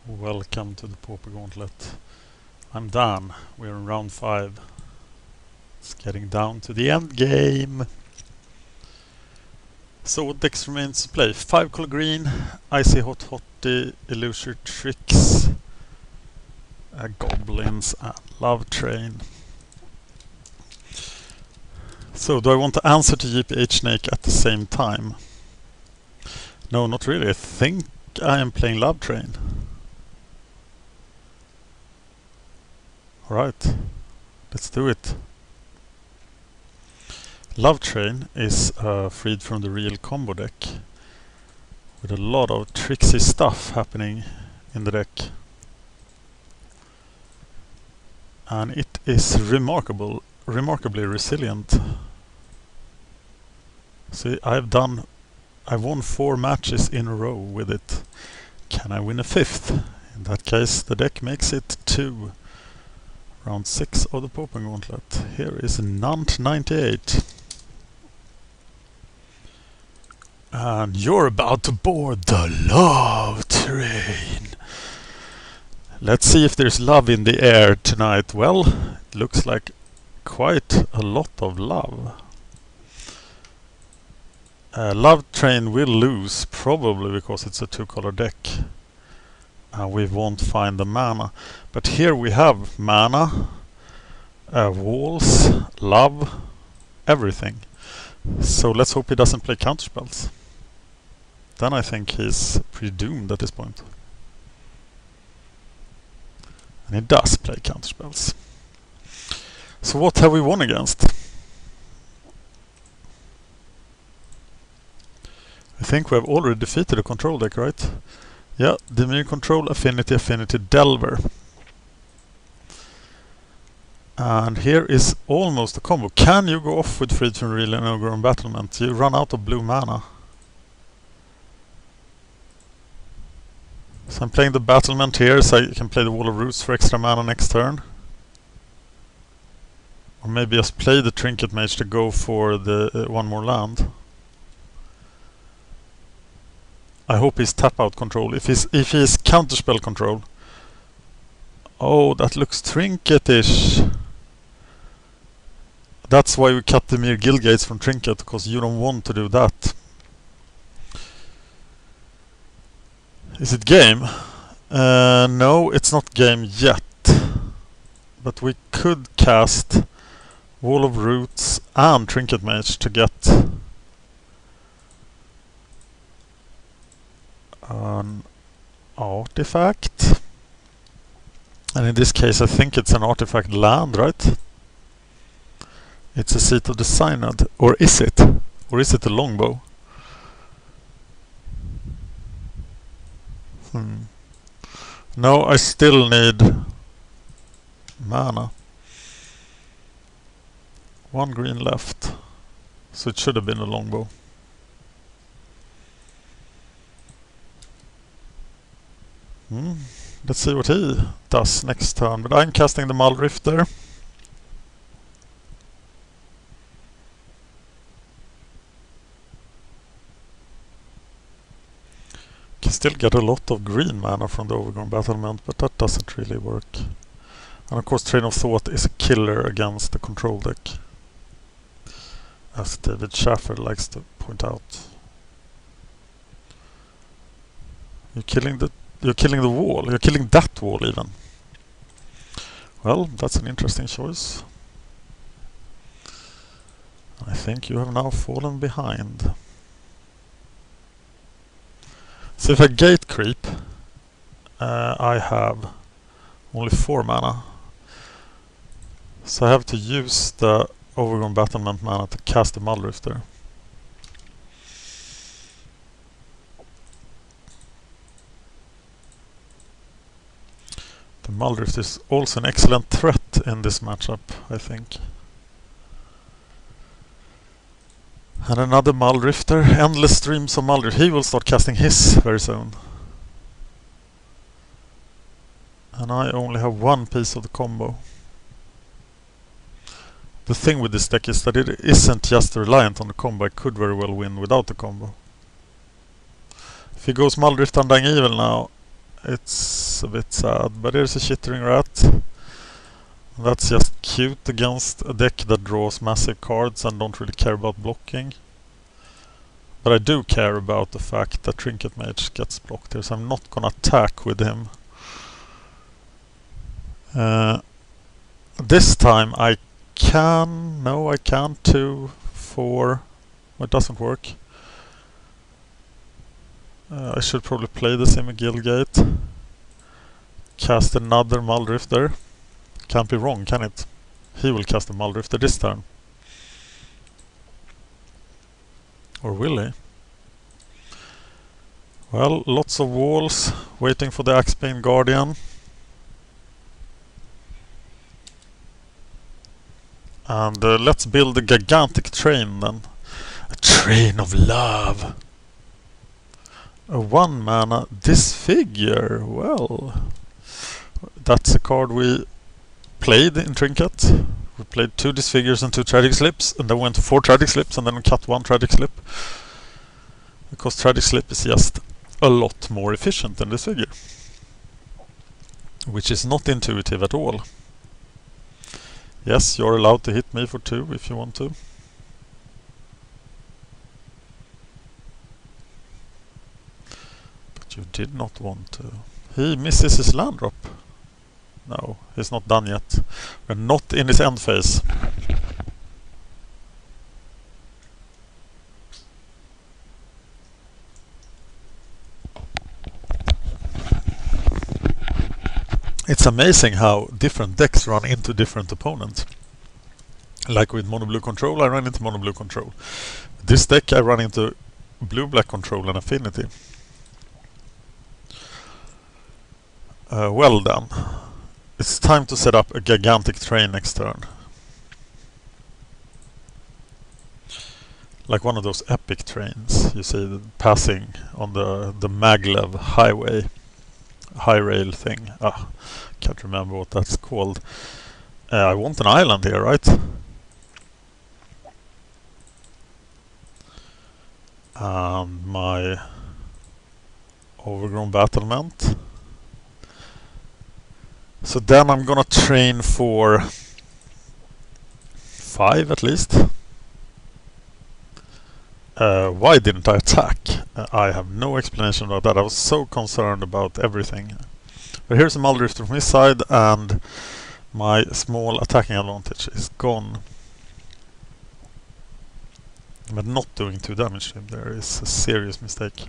Welcome to the Pauper Gauntlet. I'm Dan. We're in round 5. It's getting down to the end game. So what decks remains to play? 5 color green, Icy Hot Hottie, Illusory Tricks, Goblins and Love Train. So do I want to answer to GPH Snake at the same time? No, not really. I think I am playing Love Train. Alright, let's do it. Love Train is freed from the real combo deck with a lot of tricksy stuff happening in the deck. And it is remarkably resilient. See, I've won 4 matches in a row with it. Can I win a 5th? In that case, the deck makes it 2. Round 6 of the Pauper Gauntlet. Here is Nunt 98. And you're about to board the love train. Let's see if there's love in the air tonight. Well, it looks like quite a lot of love. Love Train will lose, probably because it's a 2-color deck. We won't find the mana. But here we have mana, walls, love, everything. So let's hope he doesn't play counterspells. Then I think he's pretty doomed at this point. And he does play counterspells. So what have we won against? I think we have already defeated a control deck, right? Yeah, Demir Control, Affinity, Delver. And here is almost a combo. Can you go off with Freed from Real and Ogre on Battlement? You run out of blue mana. So I'm playing the Battlement here, so I can play the Wall of Roots for extra mana next turn. Or maybe just play the Trinket Mage to go for the 1 more land. I hope he's tap out control. If he's counterspell control. Oh, that looks Trinket-ish. That's why we cut the mere Guildgates from Trinket, because you don't want to do that. Is it game? No, it's not game yet. But we could cast Wall of Roots and Trinket Mage to get an artifact. And in this case I think it's an artifact land, right? It's a Seat of the Synod. Or is it? Or is it a longbow? No, I still need mana. 1 green left. So it should have been a longbow. Let's see what he does next turn. But I'm casting the Mulldrifter. Can still get a lot of green mana from the Overgrown Battlement, but that doesn't really work. And of course Train of Thought is a killer against the control deck, as David Schaffer likes to point out. You're killing the wall. You're killing that wall even. Well, that's an interesting choice. I think you have now fallen behind. So if I gate creep, I have only 4 mana. So I have to use the Overgrown Battlement mana to cast the Mulldrifter. The Mulldrift is also an excellent threat in this matchup, I think. And another Mulldrifter, endless streams of Mulldrift. He will start casting his very soon. And I only have 1 piece of the combo. The thing with this deck is that it isn't just reliant on the combo. I could very well win without the combo. If he goes Mulldrift Undying Evil now, It's a bit sad, but here's a chittering rat. That's just cute against a deck that draws massive cards and don't really care about blocking. But I do care about the fact that Trinket Mage gets blocked here, so I'm not gonna attack with him. This time I can... No, I can't. 2, 4... It doesn't work. I should probably play the Semi-Guildgate. Cast another Mulldrifter. Can't be wrong, can it? He will cast a Mulldrifter this turn. Or will he? Well, lots of walls, waiting for the Axebane Guardian. And let's build a gigantic train then. A train of love. A 1 mana Disfigure. Well, that's a card we played in Trinket. We played 2 Disfigures and 2 Tragic Slips, and then went to 4 Tragic Slips, and then we cut 1 Tragic Slip. Because Tragic Slip is just a lot more efficient than Disfigure. Which is not intuitive at all. Yes, you're allowed to hit me for 2 if you want to. But you did not want to. He misses his land drop. No, he's not done yet. We're not in his end phase. It's amazing how different decks run into different opponents. Like with mono blue control, I run into mono blue control. This deck I run into blue black control and affinity. Well done. It's time to set up a gigantic train next turn. Like one of those epic trains you see passing on the maglev highway. High rail thing. Can't remember what that's called. I want an island here, right? And my overgrown battlement. So then I'm gonna train for 5 at least. Why didn't I attack? I have no explanation about that. I was so concerned about everything. But here's a Mulldrifter from his side, and my small attacking advantage is gone. But not doing 2 damage to him there is a serious mistake.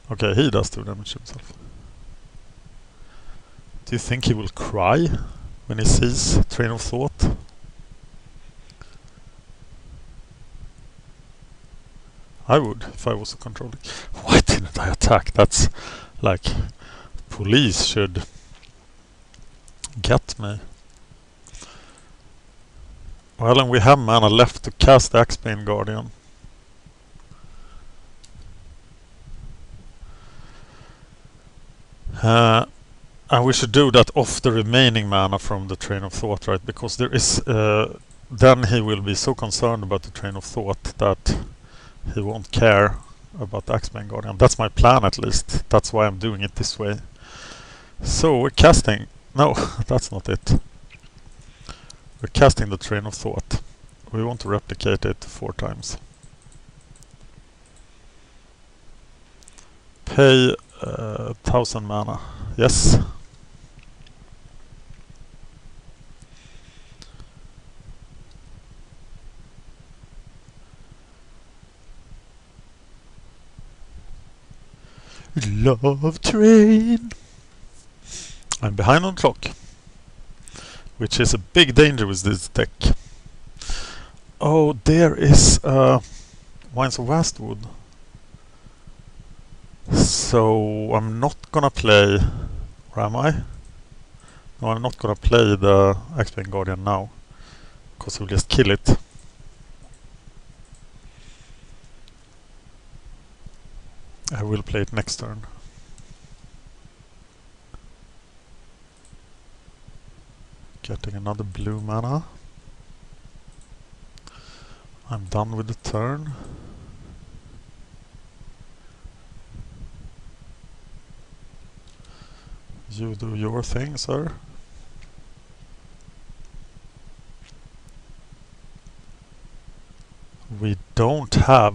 Okay, he does 2 damage to himself. Do you think he will cry when he sees Train of Thought? I would, if I was controlling. Why didn't I attack? That's like... Police should get me. Well, and we have mana left to cast the Axebane Guardian. And we should do that off the remaining mana from the Train of Thought, right? Because there is... then he will be so concerned about the Train of Thought that he won't care about the Axebane Guardian. That's my plan, at least. That's why I'm doing it this way. So we're casting... No, that's not it. We're casting the Train of Thought. We want to replicate it 4 times. Pay 1000 mana. Yes. Love train. I'm behind on clock, which is a big danger with this deck. Oh, there is Wines of Westwood. So I'm not gonna play. Or am I? No, I'm not gonna play the Axebane Guardian now, because we'll just kill it. I will play it next turn. Getting another blue mana. I'm done with the turn. You do your thing, sir. We don't have...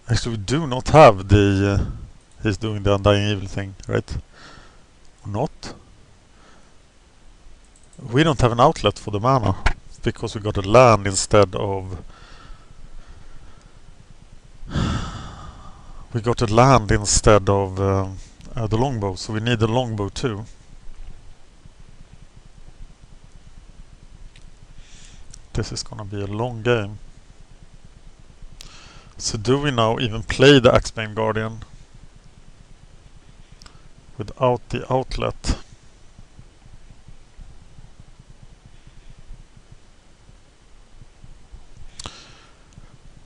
Actually, we do not have the... he's doing the Undying Evil thing, right? Or not? We don't have an outlet for the mana, because we got a land instead of... we got a land instead of the longbow, so we need a longbow too. This is gonna be a long game. So do we now even play the Axebane Guardian without the outlet?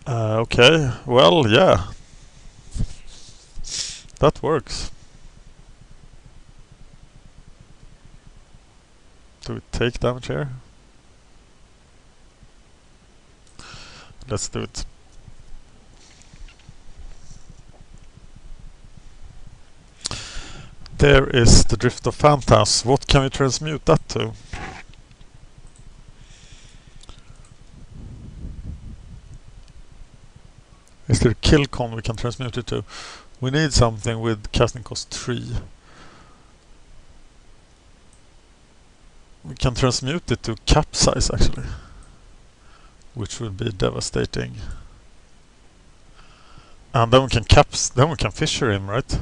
Okay, well, yeah. That works. Do we take damage here? Let's do it. There is the Drift of Phantasms. What can we transmute that to? Is there a kill con we can transmute it to? We need something with casting cost 3. We can transmute it to capsize actually, which would be devastating. And then we can fissure him, right?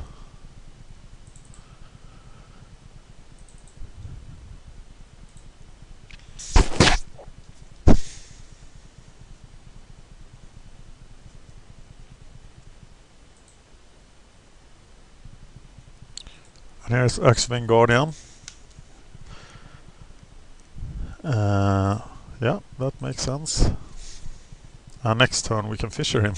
And here's Axebane Guardian. Yeah, that makes sense. And next turn we can fissure him.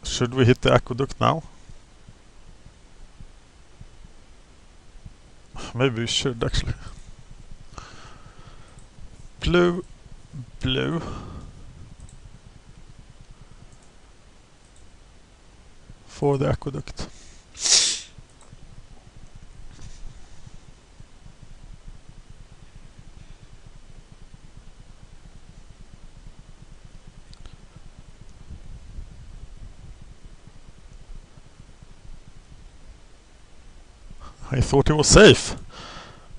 Should we hit the aqueduct now? Maybe we should actually. Blue. For the aqueduct. I thought it was safe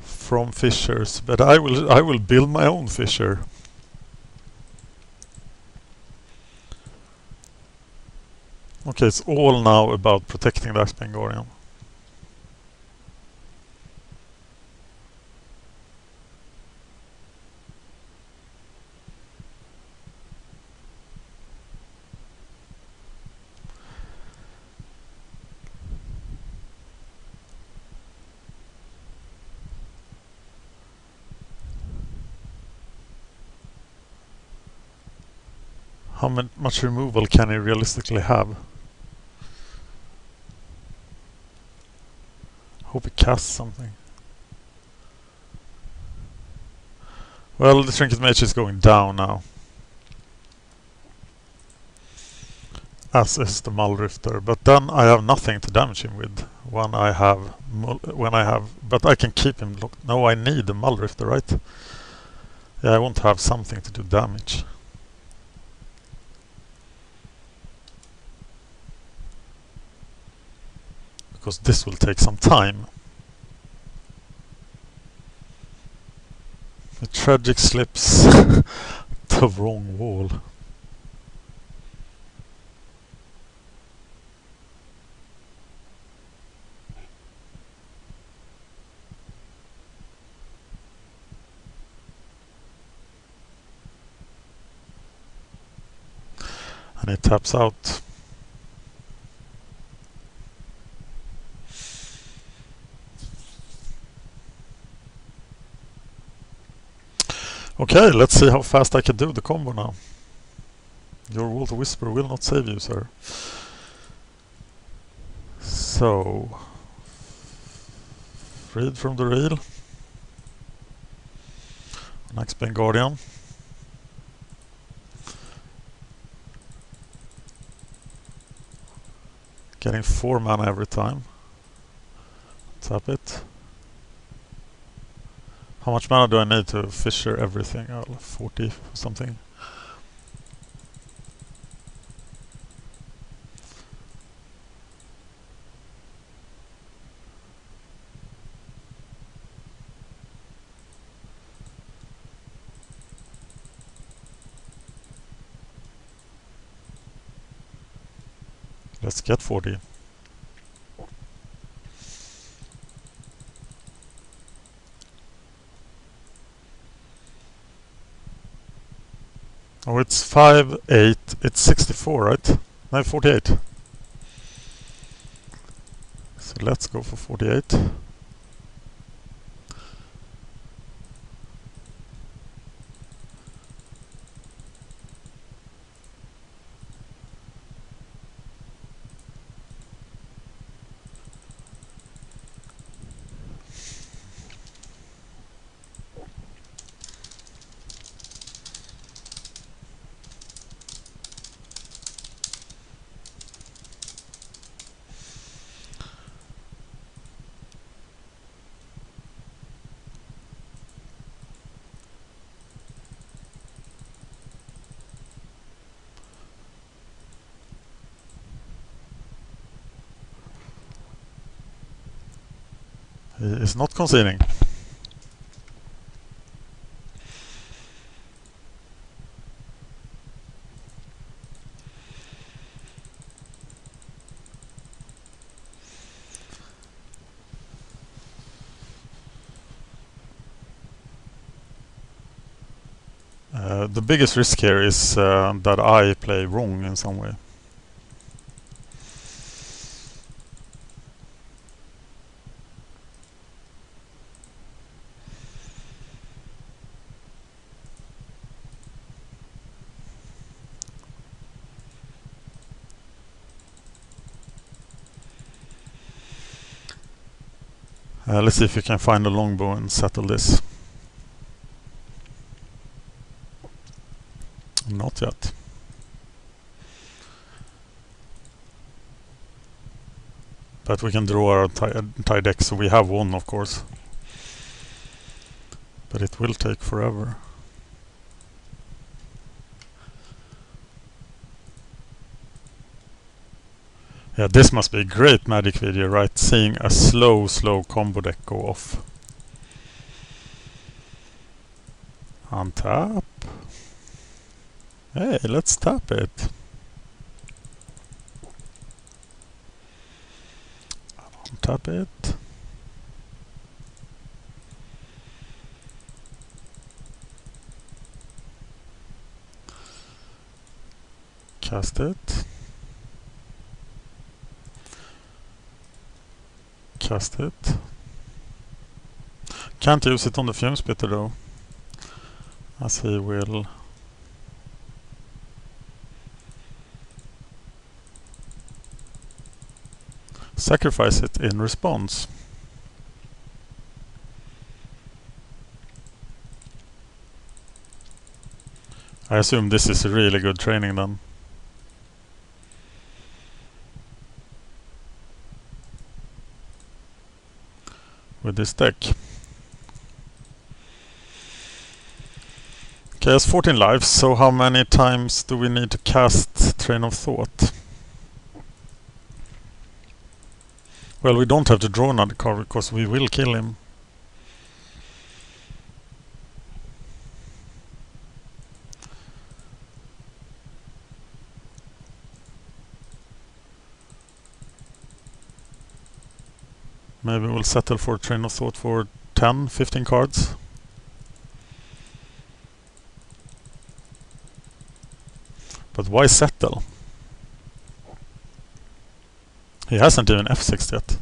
from fissures, but I will build my own fissure. Okay, it's all now about protecting the Axebane Guardian. How much removal can he realistically have? Hope he casts something. Well, the Trinket Mage is going down now. As is the Mulldrifter, but then I have nothing to damage him with when I have, but I can keep him locked. No, I need the Mulldrifter, right? Yeah, I want to have something to do damage. Because this will take some time. The tragic slips the wrong wall. And it taps out. Okay, let's see how fast I can do the combo now. Your Water Whisper will not save you, sir. So, Freed from the reel. Next Bane Guardian. Getting 4 mana every time. Tap it. How much mana do I need to fissure everything? 40 or something. Let's get 40. Oh, it's 5, 8, it's 64, right? No, 48. So let's go for 48. He is not conceding. The biggest risk here is that I play wrong in some way. Let's see if we can find a longbow and settle this. Not yet. But we can draw our entire deck, so we have one, of course. But it will take forever. Yeah, this must be a great Magic video, right? Seeing a slow combo deck go off. Untap. Hey, let's tap it. Untap it. Cast it. Cast it. Can't use it on the Fume Spitter though, as he will sacrifice it in response. I assume this is really good training then. With this deck. Okay, has 14 lives, so how many times do we need to cast Train of Thought? Well, we don't have to draw another card because we will kill him. Maybe we'll settle for Train of Thought for 10, 15 cards. But why settle? He hasn't even F6 yet.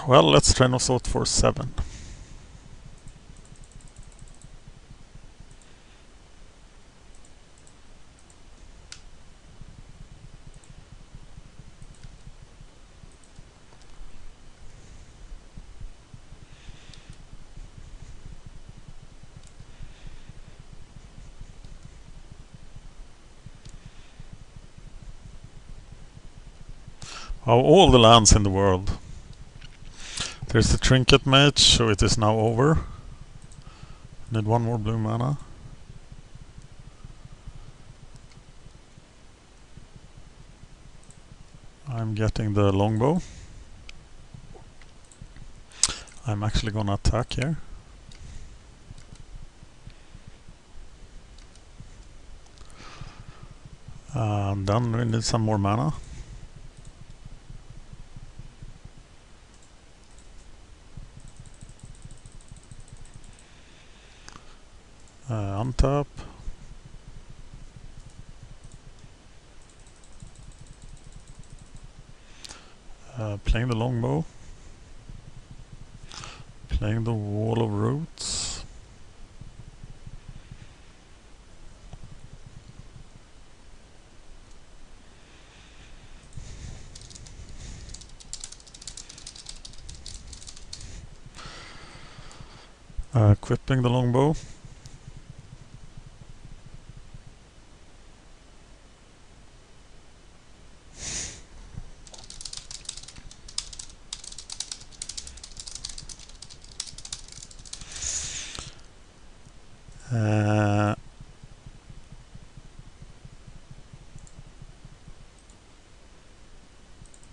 Well, let's Train of Thought for 7. Of all the lands in the world. There's the Trinket Mage, so it is now over. Need one more blue mana. I'm getting the longbow. I'm actually gonna attack here. And then we need some more mana. Untap. Playing the longbow. Playing the wall of roots. Equipping the longbow.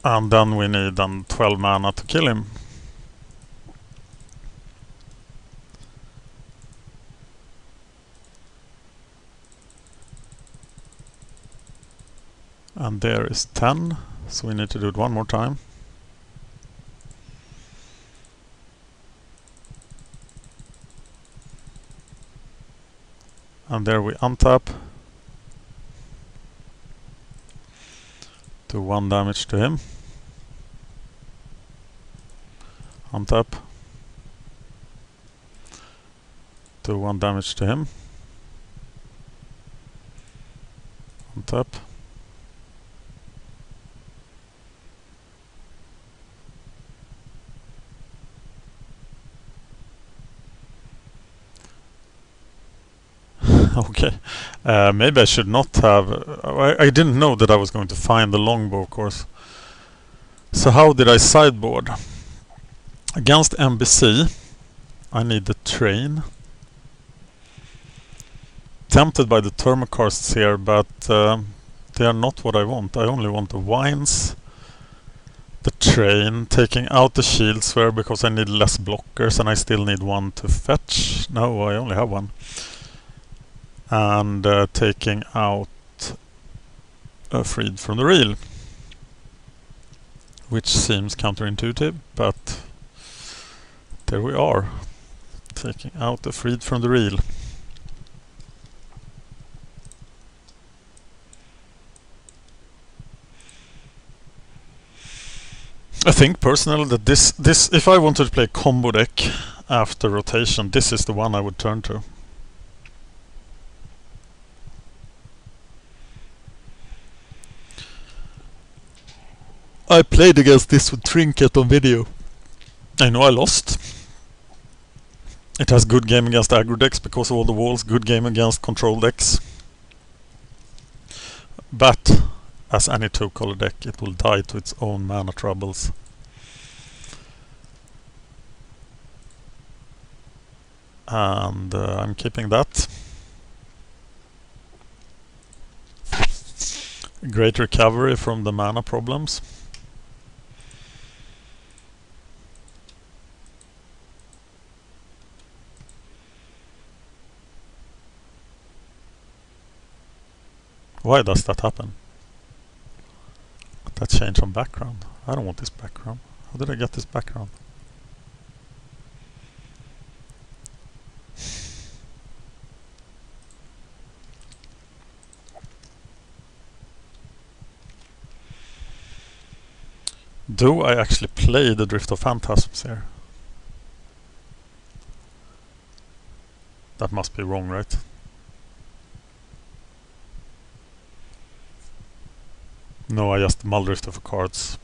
And then we need 12 mana to kill him. And there is 10, so we need to do it one more time. And there we untap. Do 1 damage to him. Untap. Do 1 damage to him. Untap. Okay, maybe I should not have... I didn't know that I was going to find the longbow, of course. So how did I sideboard? Against NBC, I need the train. Tempted by the Thermokarsts here, but they are not what I want. I only want the wines, the train, taking out the shield sphere because I need less blockers and I still need 1 to fetch. No, I only have 1. And taking out Freed from the Reel, which seems counterintuitive, but there we are, taking out the Freed from the Reel. I think personally that this if I wanted to play a combo deck after rotation, this is the one I would turn to. I played against this with Trinket on video. I know I lost. It has good game against aggro decks because of all the walls, good game against control decks. But, as any 2-color deck, it will die to its own mana troubles. And I'm keeping that. Great recovery from the mana problems. Why does that happen? That change on background. I don't want this background. How did I get this background? Do I actually play the Drift of Phantasms here? That must be wrong, right? No, I just Mulldrifter for cards.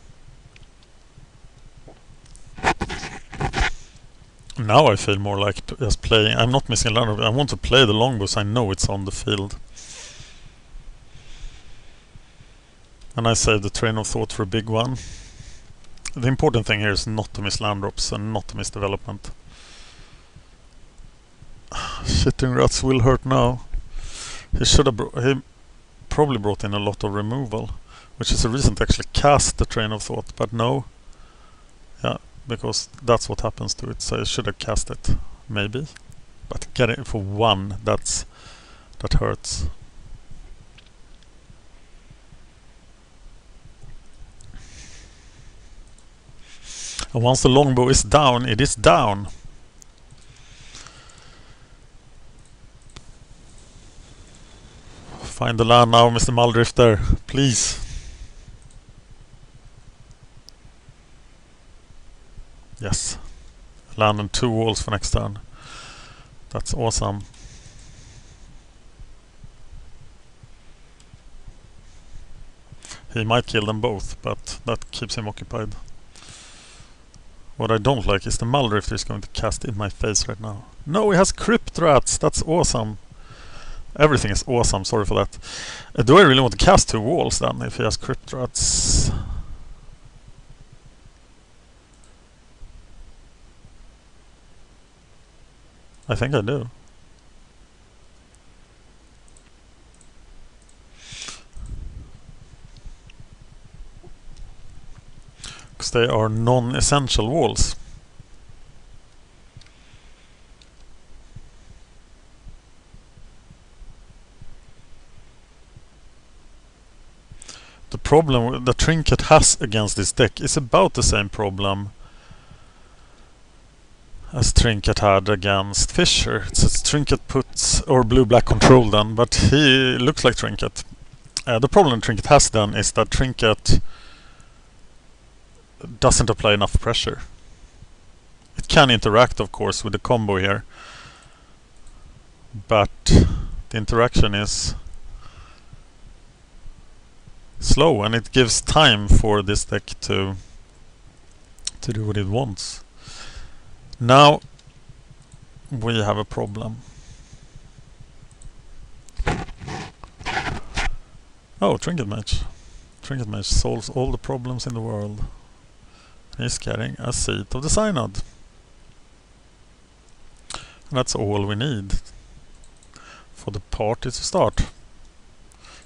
Now I feel more like just playing. I'm not missing a lot. I want to play the longbows. I know it's on the field. And I saved the train of thought for a big one. The important thing here is not to miss land drops and not to miss development. Shitting rats will hurt now. He should have he probably brought in a lot of removal, which is a reason to actually cast the train of thought, but no. Yeah, because that's what happens to it, so I should have cast it, maybe. But getting it for one, that hurts. And once the longbow is down, it is down. Find the land now, Mr. Mulldrifter, please. Yes. Land on 2 walls for next turn. That's awesome. He might kill them both, but that keeps him occupied. What I don't like is the Mulldrifter is going to cast in my face right now. No, he has Crypt Rats! That's awesome. Everything is awesome, sorry for that. Do I really want to cast 2 walls then, if he has Crypt Rats? I think I do. Because they are non-essential walls. The problem that Trinket has against this deck is about the same problem as Trinket had against Fisher. It's Trinket puts, or blue-black control then, but he looks like Trinket. The problem Trinket has then is that Trinket doesn't apply enough pressure. It can interact, of course, with the combo here, but the interaction is slow, and it gives time for this deck to do what it wants. Now we have a problem. Oh, Trinket Mage. Trinket Mage solves all the problems in the world. He's getting a Seat of the Synod. And that's all we need for the party to start.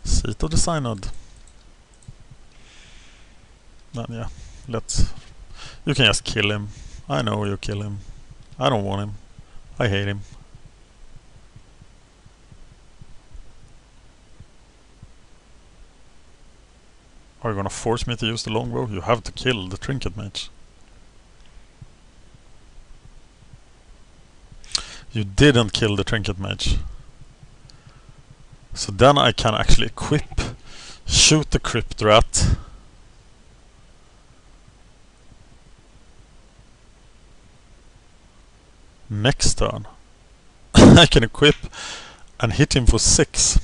Seat of the Synod. Then yeah, you can just kill him. I know you kill him. I don't want him. I hate him. Are you gonna force me to use the longbow? You have to kill the Trinket Mage. You didn't kill the Trinket Mage. So then I can actually equip, shoot the Crypt Rat. Next turn. I can equip and hit him for 6.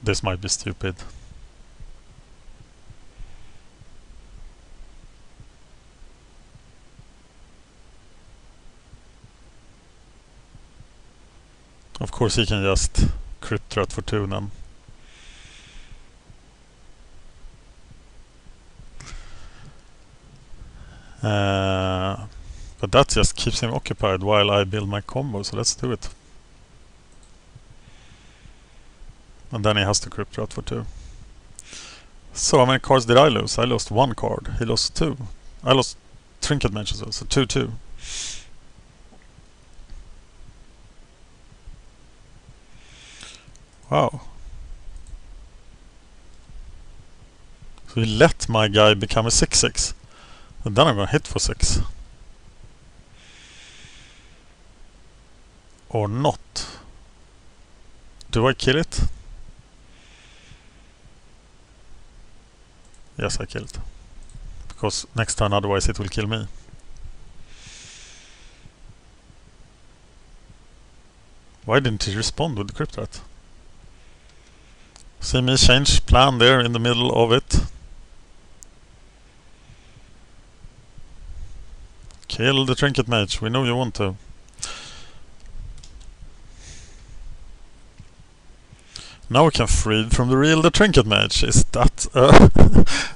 This might be stupid. Of course he can just Crypt Rat for 2 then. But that just keeps him occupied while I build my combo, so let's do it. And then he has to Crypt Rat for 2. So how many cards did I lose? I lost 1 card. He lost 2. I lost Trinket Mages as well, so 2-2. Wow. So he let my guy become a 6-6. And then I'm gonna hit for 6. Or not. Do I kill it? Yes, I kill it. Because next turn otherwise it will kill me. Why didn't he respond with the Crypt Rat? See me change plan there in the middle of it. Kill the Trinket Mage, we know you want to. Now we can free from the real the Trinket Mage. Is that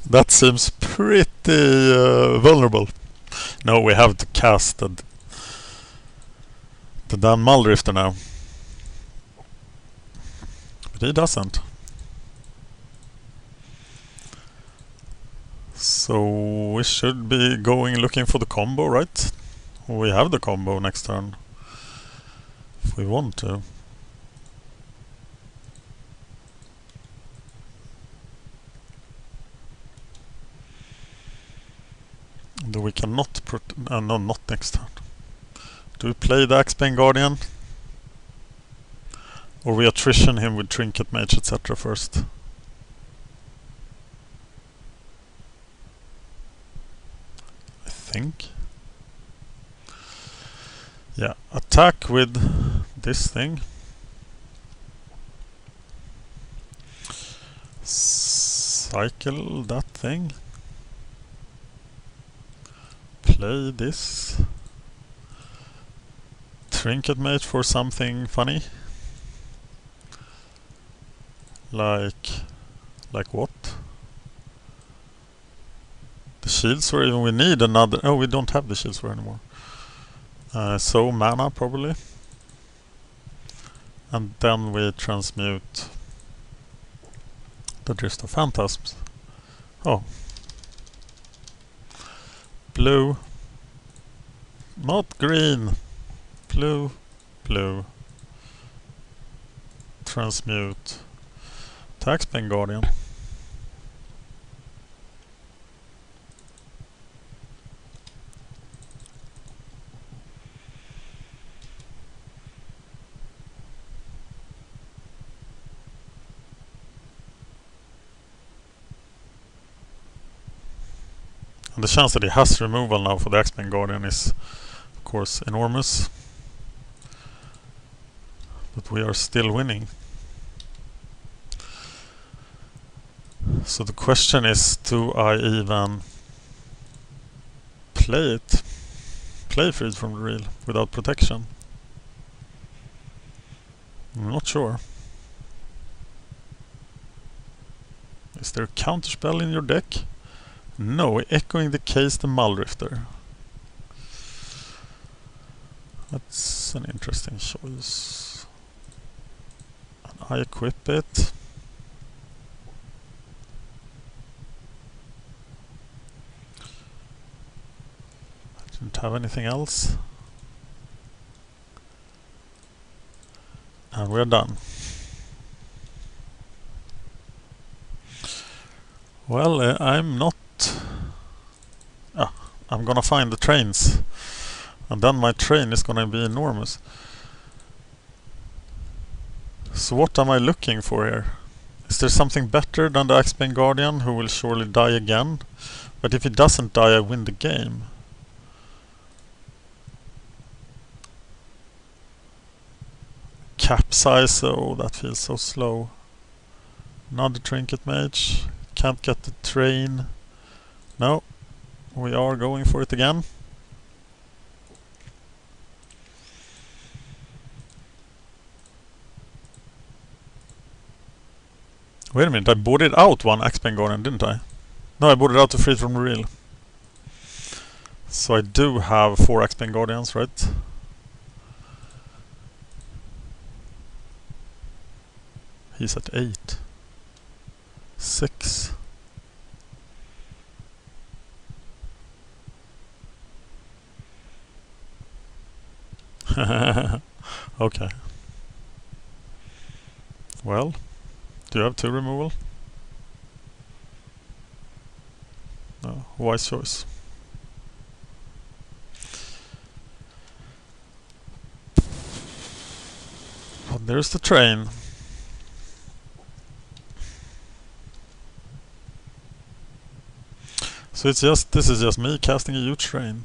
that seems pretty vulnerable. No, we have to cast the damn Mulldrifter now. But he doesn't. So we should be going looking for the combo, right? We have the combo next turn. If we want to. Though we cannot no, not next turn. Do we play the Axebane Guardian? Or we attrition him with Trinket Mage, etc. first? I think. Yeah, attack with this thing. Cycle that thing. Play this. Trinket Mage for something funny. Like what? The shields were even we need another. Oh, we don't have the shields for anymore. So mana probably. And then we transmute the Drift of Phantasms. Oh. Blue. Not green. Blue. Blue. Transmute. Axebane Guardian. And the chance that he has removal now for the Axebane Guardian is, of course, enormous. But we are still winning. So the question is, do I even play it? Play Freed from the Real without protection? I'm not sure. Is there a counterspell in your deck? No, echoing the case the Mulldrifter. That's an interesting choice. And I equip it. I didn't have anything else. And we're done. Well, I'm not... I'm gonna find the trains. And then my train is gonna be enormous. So what am I looking for here? Is there something better than the Axebane Guardian, who will surely die again? But if he doesn't die, I win the game. Capsize, oh, that feels so slow. Another Trinket Mage. Can't get the train. No. We are going for it again. Wait a minute, I bought it out one Axebane Guardian, didn't I? No, I bought it out to Free from the Real. So I do have 4 Axebane Guardians, right? He's at 8. 6. Okay. Well, do you have 2 removal? No, wise choice. Well, there's the train. So this is just me casting a huge train.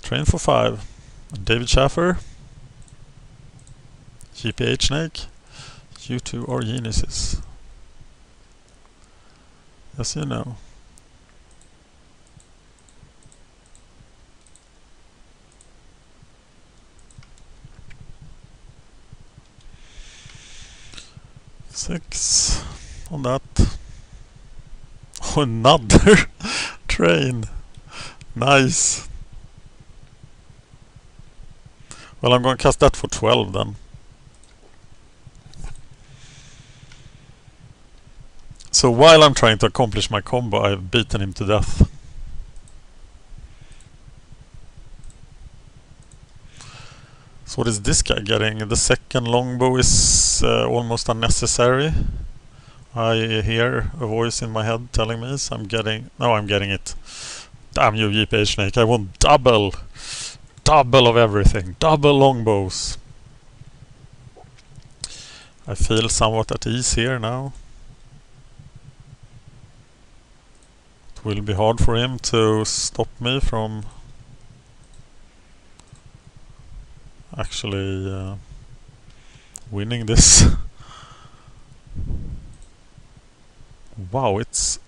Train for 5. David Schaffer. GPH Snake. You two are geniuses. Yes, you know. 6 on that. Oh, another train. Nice. Well, I'm going to cast that for 12 then. So while I'm trying to accomplish my combo, I've beaten him to death. So what is this guy getting? The second longbow is almost unnecessary. I hear a voice in my head telling me so I'm getting... No, I'm getting it. Damn you, GPH Snake. I want double! Double of everything. Double longbows. I feel somewhat at ease here now. It will be hard for him to stop me from actually winning this. Wow, it's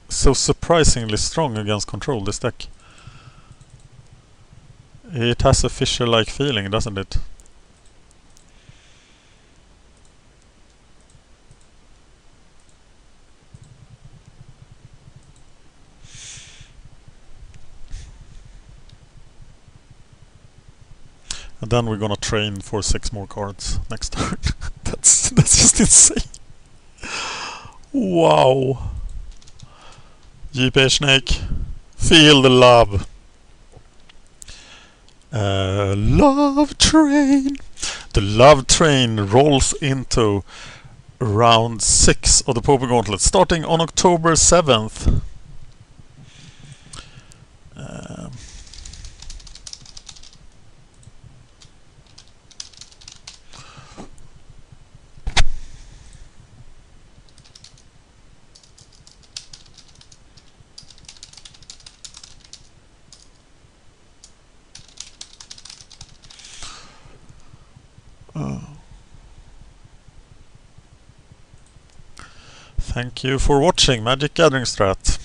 so surprisingly strong against control, this deck. It has a Fisher-like feeling, doesn't it? And then we're gonna train for 6 more cards next turn. That's just insane. Wow. GPH Snake, feel the love. Love train. The love train rolls into round 6 of the Pauper Gauntlet, starting on October 7th. Thank you for watching MagicGatheringStrat.